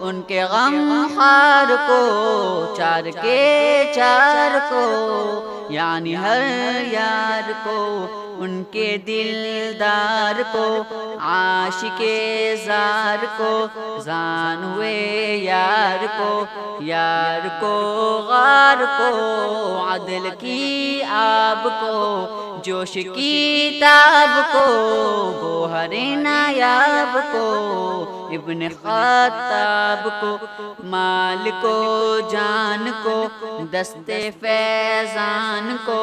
ان کے غم خار کو، چار کے چار کو، یعنی ہر یار کو، ان کے دلدار کو، عاشق زار کو، زان ہوئے یار کو، یار کو غار کو، عدل کی آب کو، جوش کی تاب کو، گوہر نایاب کو، ابن خطاب کو، مال کو جان کو، دست فیضان کو،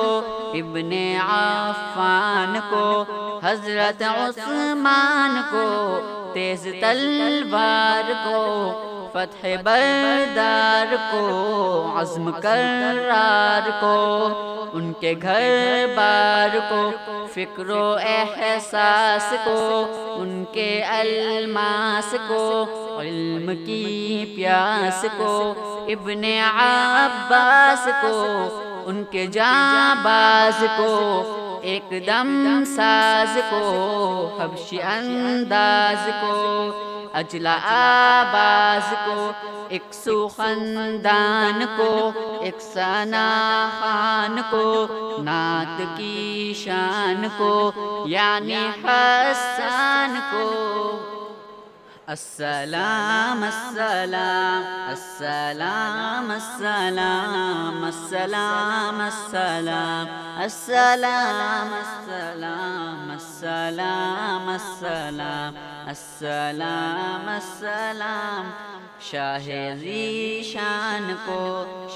ابن عفان کو، حضرت عثمان کو، تیز تلوار کو، فتح بردار کو، عزم کرار کو، ان کے گھر بار کو، فکر و احساس کو، ان کے الماس کو، علم کی پیاس کو، ابن عباس کو، ان کے جاں باز کو، ایک دم ساز کو، حبشی انداز کو، اجلا آباز کو، ایک سو خاندان کو، ایک ثنا خان کو، نعت کی شان کو، یعنی حسان کو۔ السلام السلام السلام السلام السلام السلام السلام السلام السلام السلام السلام السلام، شاہ ذی شان کو،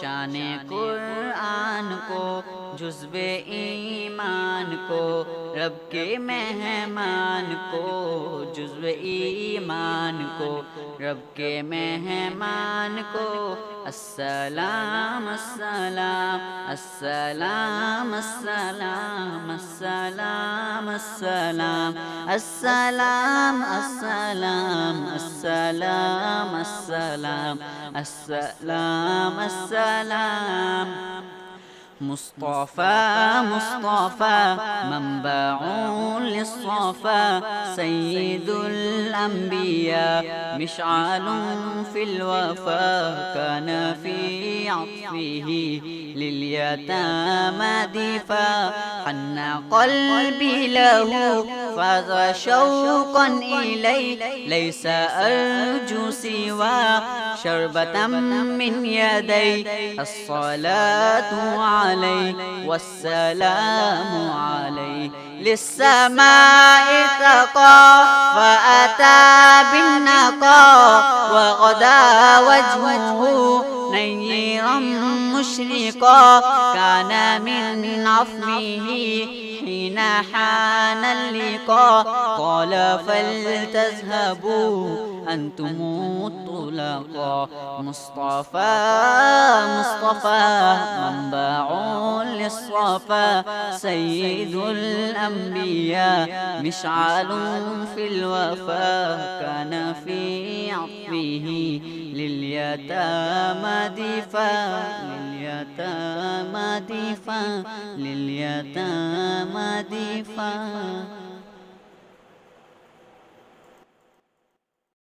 شان قرآن کو، جزو ایمان کو، رب کے مہمان کو، جزو ایمان کو، رب کے مہمان کو۔ السلام السلام السلام السلام السلام السلام السلام السلام السلام السلام السلام السلام۔ مصطفى مصطفى منبع للصفا، سيد الأنبياء مشعل في الوفا، كان في عطفه لليتامى دفا، حن قلبي له فاز شوقا إليه، ليس أرجو سوى شربة من يدي، الصلاة عليه والسلام عليه، للسماء ارتقى فأتى بالنقى، وغدا وجهه نيرا مشرقا، كان من عفوه حين حان اللقاء، قال فلتذهبوا أنتم الطلقاء، مصطفى مصطفى منبع للصفا، سيد الأنبياء مشعل في الوفا، كان في عطفه لليتامى دفا، لليتامى دفا، لليتامى دفا۔